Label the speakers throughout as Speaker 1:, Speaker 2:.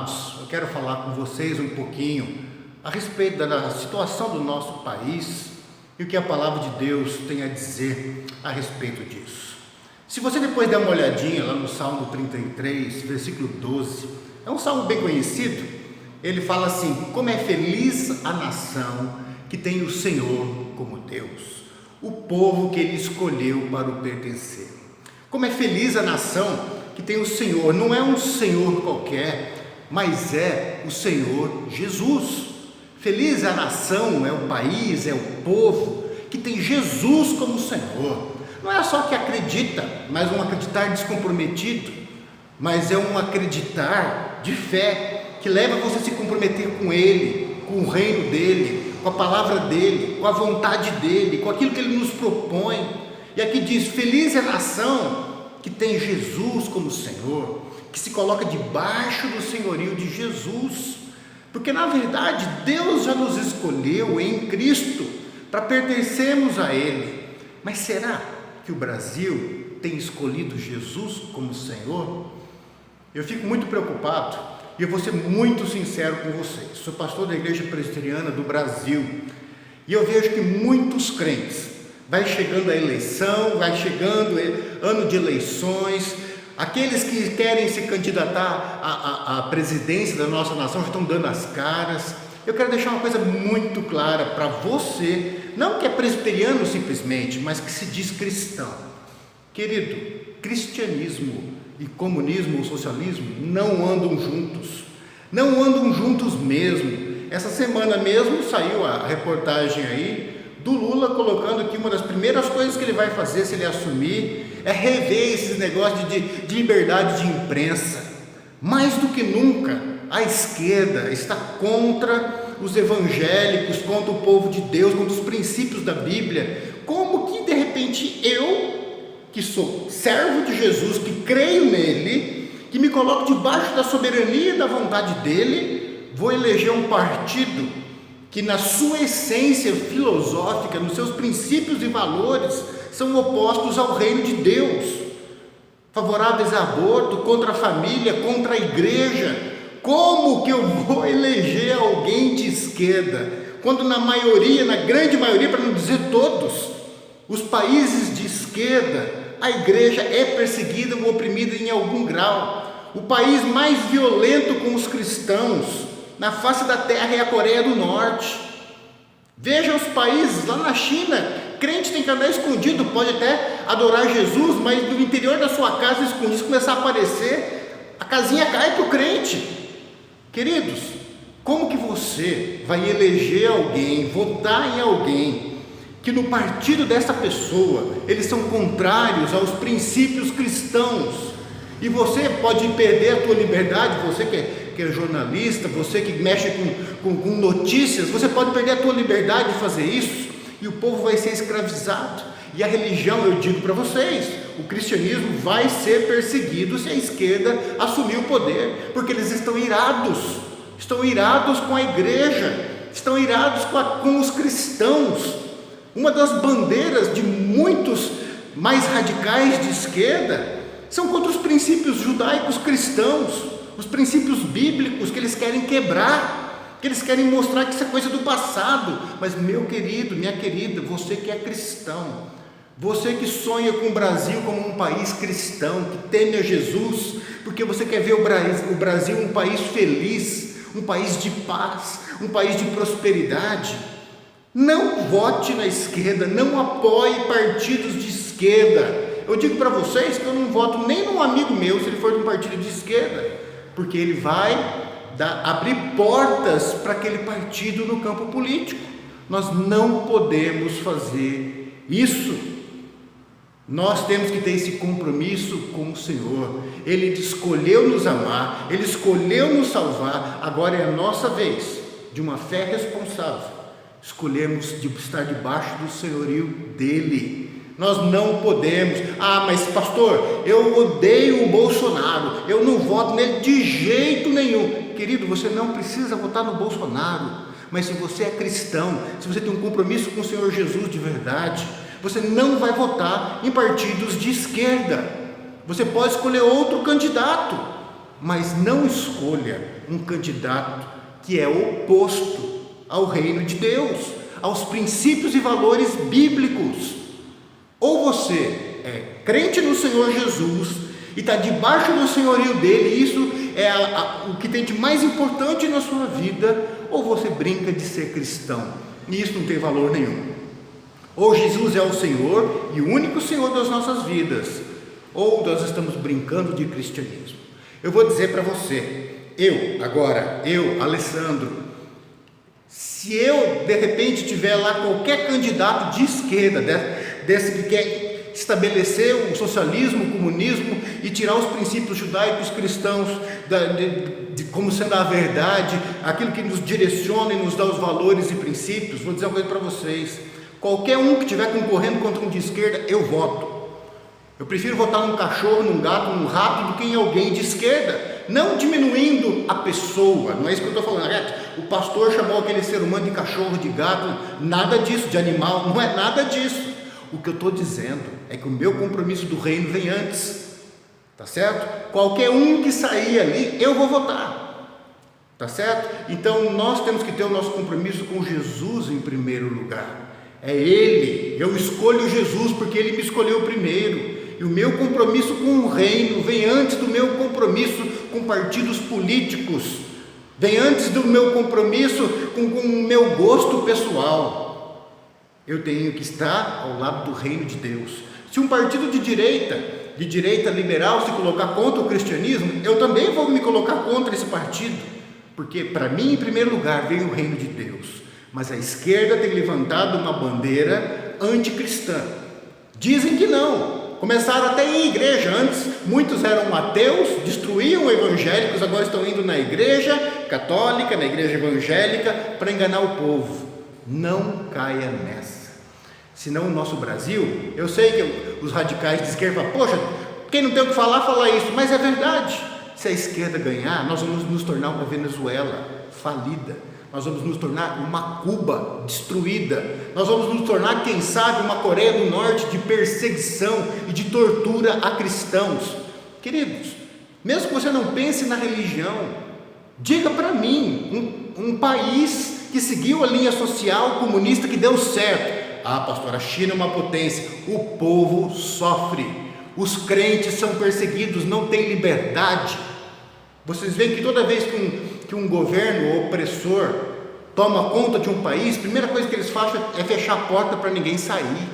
Speaker 1: amados, eu quero falar com vocês um pouquinho a respeito da situação do nosso país e o que a palavra de Deus tem a dizer a respeito disso. Se você depois der uma olhadinha lá no Salmo 33, versículo 12, é um salmo bem conhecido. Ele fala assim: como é feliz a nação que tem o Senhor como Deus, o povo que Ele escolheu para o pertencer. Como é feliz a nação que tem o Senhor, não é um Senhor qualquer, mas é o Senhor Jesus. Feliz é a nação, é o país, é o povo que tem Jesus como Senhor. Não é só que acredita, mas um acreditar descomprometido, mas é um acreditar de fé, que leva você a se comprometer com Ele, com o reino dEle, com a palavra dEle, com a vontade dEle, com aquilo que Ele nos propõe. E aqui diz: feliz é a nação que tem Jesus como Senhor, que se coloca debaixo do senhorio de Jesus, porque na verdade Deus já nos escolheu em Cristo para pertencermos a Ele. Mas será que o Brasil tem escolhido Jesus como Senhor? Eu fico muito preocupado e eu vou ser muito sincero com vocês. Sou pastor da Igreja Presbiteriana do Brasil e eu vejo que muitos crentes, vai chegando a eleição, vai chegando ano de eleições, aqueles que querem se candidatar à presidência da nossa nação já estão dando as caras. Eu quero deixar uma coisa muito clara para você, não que é presbiteriano simplesmente, mas que se diz cristão. Querido, cristianismo e comunismo ou socialismo não andam juntos, não andam juntos mesmo. Essa semana mesmo saiu a reportagem aí do Lula colocando que uma das primeiras coisas que ele vai fazer se ele assumir é rever esses negócios de liberdade de imprensa. Mais do que nunca, a esquerda está contra os evangélicos, contra o povo de Deus, contra os princípios da Bíblia. Como que de repente eu, que sou servo de Jesus, que creio nele, que me coloco debaixo da soberania e da vontade dele, vou eleger um partido que na sua essência filosófica, nos seus princípios e valores, são opostos ao reino de Deus, favoráveis a aborto, contra a família, contra a igreja? Como que eu vou eleger alguém de esquerda, quando na maioria, na grande maioria, para não dizer todos, os países de esquerda, a igreja é perseguida ou oprimida em algum grau? O país mais violento com os cristãos na face da terra é a Coreia do Norte. Veja os países, lá na China, crente tem que andar escondido, pode até adorar Jesus, mas no interior da sua casa escondido, se começar a aparecer, a casinha cai para o crente. Queridos, como que você vai eleger alguém, votar em alguém, que no partido dessa pessoa, eles são contrários aos princípios cristãos, e você pode perder a tua liberdade, você que é jornalista, você que mexe com notícias, você pode perder a tua liberdade de fazer isso, e o povo vai ser escravizado. E a religião, eu digo para vocês, o cristianismo vai ser perseguido se a esquerda assumir o poder, porque eles estão irados com a igreja, estão irados com os cristãos. Uma das bandeiras de muitos mais radicais de esquerda são contra os princípios judaicos cristãos, os princípios bíblicos que eles querem quebrar, que eles querem mostrar que isso é coisa do passado. Mas meu querido, minha querida, você que é cristão, você que sonha com o Brasil como um país cristão, que teme a Jesus, porque você quer ver o Brasil um país feliz, um país de paz, um país de prosperidade, não vote na esquerda, não apoie partidos de esquerda. Eu digo para vocês que eu não voto nem num amigo meu se ele for de um partido de esquerda, porque ele vai abrir portas para aquele partido no campo político. Nós não podemos fazer isso. Nós temos que ter esse compromisso com o Senhor. Ele escolheu nos amar, Ele escolheu nos salvar. Agora é a nossa vez, de uma fé responsável, escolhemos de estar debaixo do senhorio dEle. Nós não podemos: mas pastor, eu odeio o Bolsonaro, eu não voto nele de jeito nenhum. Querido, você não precisa votar no Bolsonaro, mas se você é cristão, se você tem um compromisso com o Senhor Jesus de verdade, você não vai votar em partidos de esquerda. Você pode escolher outro candidato, mas não escolha um candidato que é oposto ao reino de Deus, aos princípios e valores bíblicos. Ou você é crente no Senhor Jesus e está debaixo do senhorio dele, e isso é o que tem de mais importante na sua vida, ou você brinca de ser cristão, e isso não tem valor nenhum. Ou Jesus é o Senhor e o único Senhor das nossas vidas, ou nós estamos brincando de cristianismo. Eu vou dizer para você, eu, Alessandro, se eu de repente tiver lá qualquer candidato de esquerda, desse que quer estabelecer o socialismo, o comunismo e tirar os princípios judaicos cristãos como sendo a verdade, aquilo que nos direciona e nos dá os valores e princípios, vou dizer uma coisa para vocês: qualquer um que estiver concorrendo contra um de esquerda, eu voto. Eu prefiro votar num cachorro, num gato, num rato, do que em alguém de esquerda, não diminuindo a pessoa, não é isso que eu estou falando. O pastor chamou aquele ser humano de cachorro, de gato, nada disso, de animal, não é nada disso. O que eu estou dizendo é que o meu compromisso do reino vem antes, tá certo? Qualquer um que sair ali, eu vou votar, tá certo? Então nós temos que ter o nosso compromisso com Jesus em primeiro lugar. É Ele, eu escolho Jesus porque Ele me escolheu primeiro. E o meu compromisso com o reino vem antes do meu compromisso com partidos políticos, vem antes do meu compromisso com o meu gosto pessoal. Eu tenho que estar ao lado do reino de Deus. Se um partido de direita liberal se colocar contra o cristianismo, eu também vou me colocar contra esse partido, porque para mim, em primeiro lugar, vem o reino de Deus. Mas a esquerda tem levantado uma bandeira anticristã. Dizem que não. Começaram até em igreja. Antes muitos eram ateus, destruíam evangélicos, agora estão indo na igreja católica, na igreja evangélica, para enganar o povo. Não caia nessa. Senão o nosso Brasil, eu sei que os radicais de esquerda falam: poxa, quem não tem o que falar, fala isso, mas é verdade. Se a esquerda ganhar, nós vamos nos tornar uma Venezuela falida, nós vamos nos tornar uma Cuba destruída, nós vamos nos tornar, quem sabe, uma Coreia do Norte de perseguição e de tortura a cristãos. Queridos, mesmo que você não pense na religião, diga para mim um país que seguiu a linha social comunista que deu certo. Ah, pastor, a China é uma potência. O povo sofre, os crentes são perseguidos, não tem liberdade. Vocês veem que toda vez que um governo opressor toma conta de um país, a primeira coisa que eles fazem é fechar a porta para ninguém sair.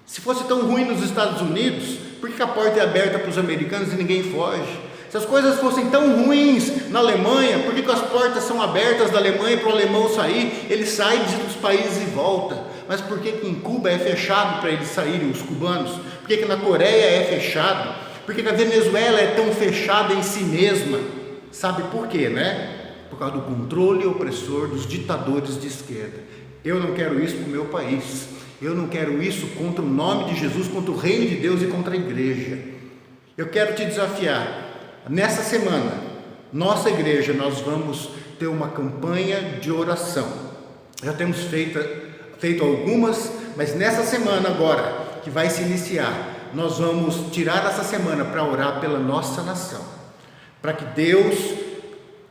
Speaker 1: Se fosse tão ruim nos Estados Unidos, por que a porta é aberta para os americanos e ninguém foge? Se as coisas fossem tão ruins na Alemanha, por que as portas são abertas da Alemanha para o alemão sair? Ele sai dos países e volta. Mas por que em Cuba é fechado para eles saírem, os cubanos? Por que na Coreia é fechado? Por que na Venezuela é tão fechada em si mesma? Sabe por quê, né? Por causa do controle opressor dos ditadores de esquerda. Eu não quero isso para o meu país. Eu não quero isso contra o nome de Jesus, contra o reino de Deus e contra a igreja. Eu quero te desafiar. Nessa semana, nossa igreja, nós vamos ter uma campanha de oração. Já temos feito algumas, mas nessa semana agora, que vai se iniciar, nós vamos tirar essa semana para orar pela nossa nação, para que Deus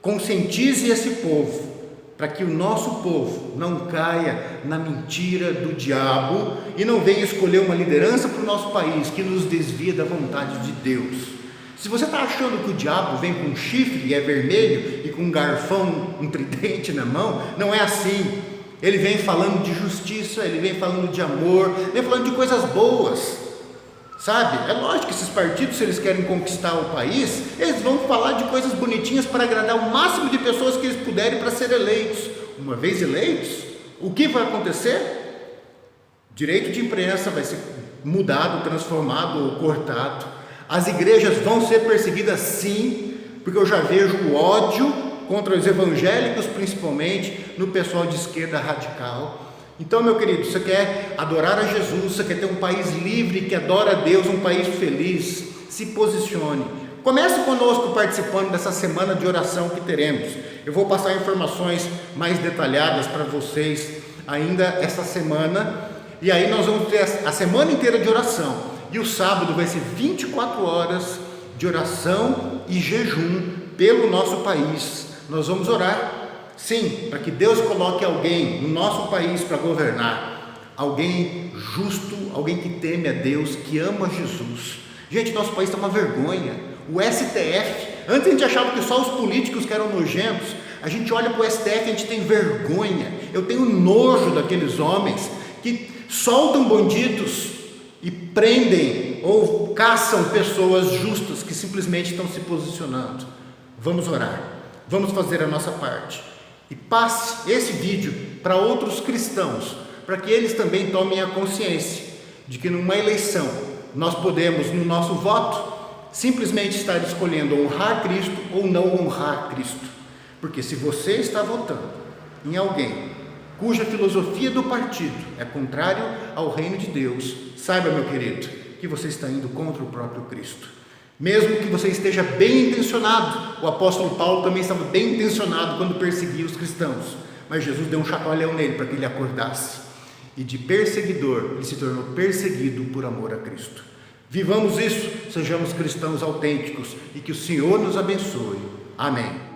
Speaker 1: conscientize esse povo, para que o nosso povo não caia na mentira do diabo e não venha escolher uma liderança para o nosso país que nos desvia da vontade de Deus. Se você está achando que o diabo vem com um chifre e é vermelho e com um garfão, um tridente na mão, não é assim. Ele vem falando de justiça, ele vem falando de amor, vem falando de coisas boas, sabe? É lógico que esses partidos, se eles querem conquistar o país, eles vão falar de coisas bonitinhas para agradar o máximo de pessoas que eles puderem para ser eleitos. Uma vez eleitos, o que vai acontecer? Direito de imprensa vai ser mudado, transformado ou cortado. As igrejas vão ser perseguidas sim, porque eu já vejo o ódio contra os evangélicos, principalmente no pessoal de esquerda radical. Então, meu querido, você quer adorar a Jesus, você quer ter um país livre, que adora a Deus, um país feliz, se posicione. Comece conosco participando dessa semana de oração que teremos. Eu vou passar informações mais detalhadas para vocês ainda essa semana, e aí nós vamos ter a semana inteira de oração, e o sábado vai ser 24 horas de oração e jejum pelo nosso país. Nós vamos orar, sim, para que Deus coloque alguém no nosso país para governar, alguém justo, alguém que teme a Deus, que ama Jesus. Gente, nosso país está uma vergonha. O STF, antes a gente achava que só os políticos que eram nojentos, a gente olha para o STF e a gente tem vergonha. Eu tenho nojo daqueles homens que soltam bandidos e prendem ou caçam pessoas justas que simplesmente estão se posicionando. Vamos orar, vamos fazer a nossa parte e passe esse vídeo para outros cristãos, para que eles também tomem a consciência de que numa eleição nós podemos, no nosso voto, simplesmente estar escolhendo honrar Cristo ou não honrar Cristo. Porque se você está votando em alguém cuja filosofia do partido é contrário ao reino de Deus, saiba, meu querido, que você está indo contra o próprio Cristo. Mesmo que você esteja bem intencionado, o apóstolo Paulo também estava bem intencionado quando perseguia os cristãos, mas Jesus deu um chacoalhão nele para que ele acordasse, e de perseguidor ele se tornou perseguido por amor a Cristo. Vivamos isso, sejamos cristãos autênticos e que o Senhor nos abençoe. Amém.